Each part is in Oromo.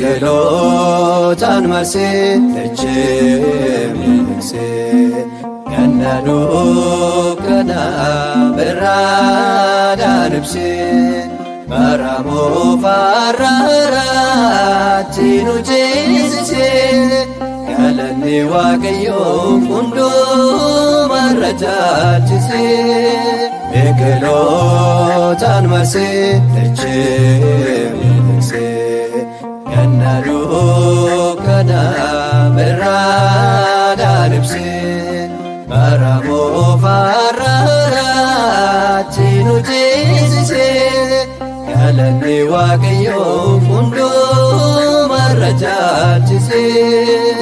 biqilootaan marsee dachee miidhagsee ganna dukkana birraa dhaadhibsee bara moofarraatti nu ceesisee galanni Waaqayyoof hundumarra caalchisee biqilootaan marsee dachee miidhagsee ganna dukkana birraa dhaadhibsee bara moofarraatti nu ceesisee galanni Waaqayyoof hundumarra caalchisee.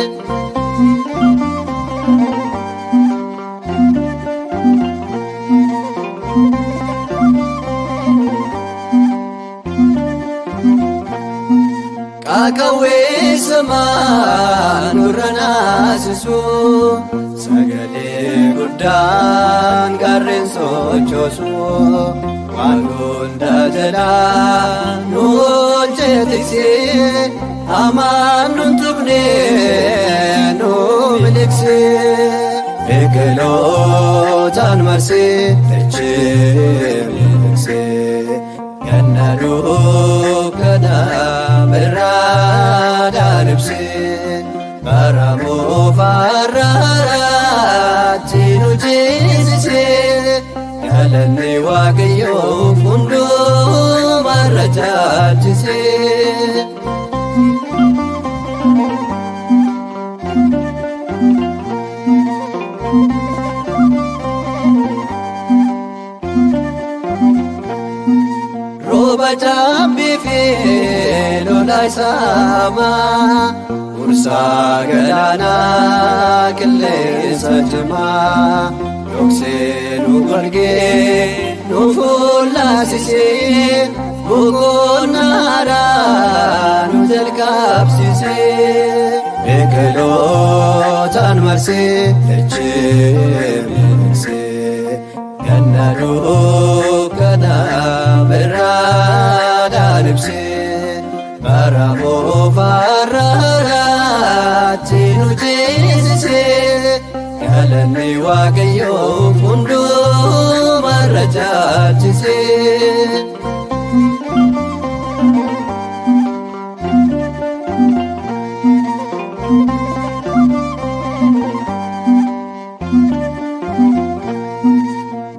Qaaqawwee samaa nurra naasisu sagalee guddaan gaarreen sochoosu waan hunda jalaa nu oolchee tiksee hamaan nun tuqne nu miliksee biqilootaan marsee dachee miidhagsee ganna dukkana birraa dhaadhibsee bara moofarraatti nu ceesisee galanni Waaqayyoof hundumarra caalchisee. Rooba cabbii fi lola isaamaa ursaa galaanaa qilleensa cimaa dhoksee nu golgee nu fuullaasisee boqonnaadhaan nu jalqabsiisee biqilootaan marsee dachee miidhagsee ganna dukkana birraa dhaadhibsee bara moofarraatti nu ceesisee galanni Waaqayyoof hundumarra caalchisee.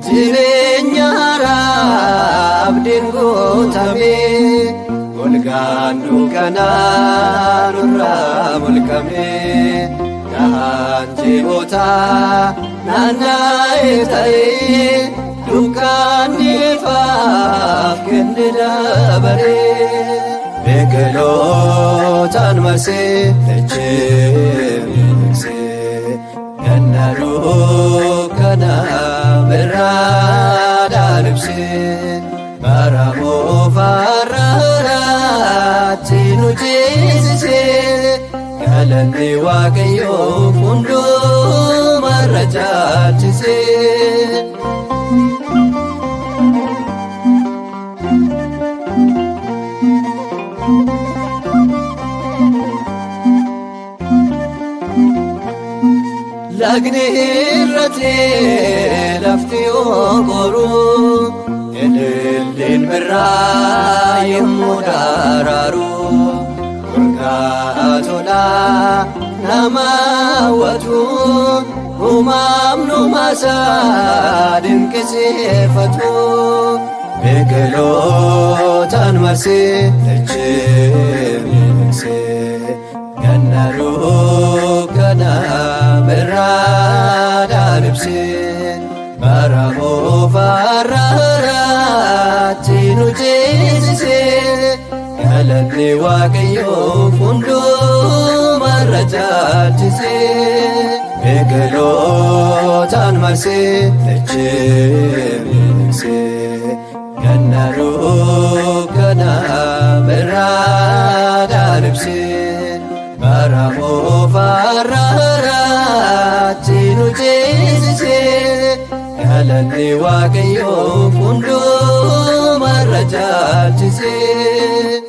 Jireenya haaraa abdiin guutamee golgaan dukkanaa nurraa mulqamee dhahaan ji'ootaa naanna'ee ta'ee dukkanni ifaaf kenne dabaree biqilootaan marsee dachee miidhagsee ganna dukkana birraa dhaadhibsee bara moofarraatti nu ceesisee galanni Waaqayyoof hundumarra caalchisee. Lagni irratee lafti ogoru ililliin birraa yemmuu daraaru urgaa tolaa nama hawwatu uumamnumaasaa dinqisiifatu biqilootaan marsee dachee miidhagsee ganna dukkana birraa dhaadhibsee bara moofarraatti nu ceesisee galanni Waaqayyoof hundumarra caalchisee biqilootaan marsee dachee miidhagsee ganna dukkana birraa dhaadhibsee bara moofarraatti nu ceesisee galanni Waaqayyoof hundumarra caalchisee.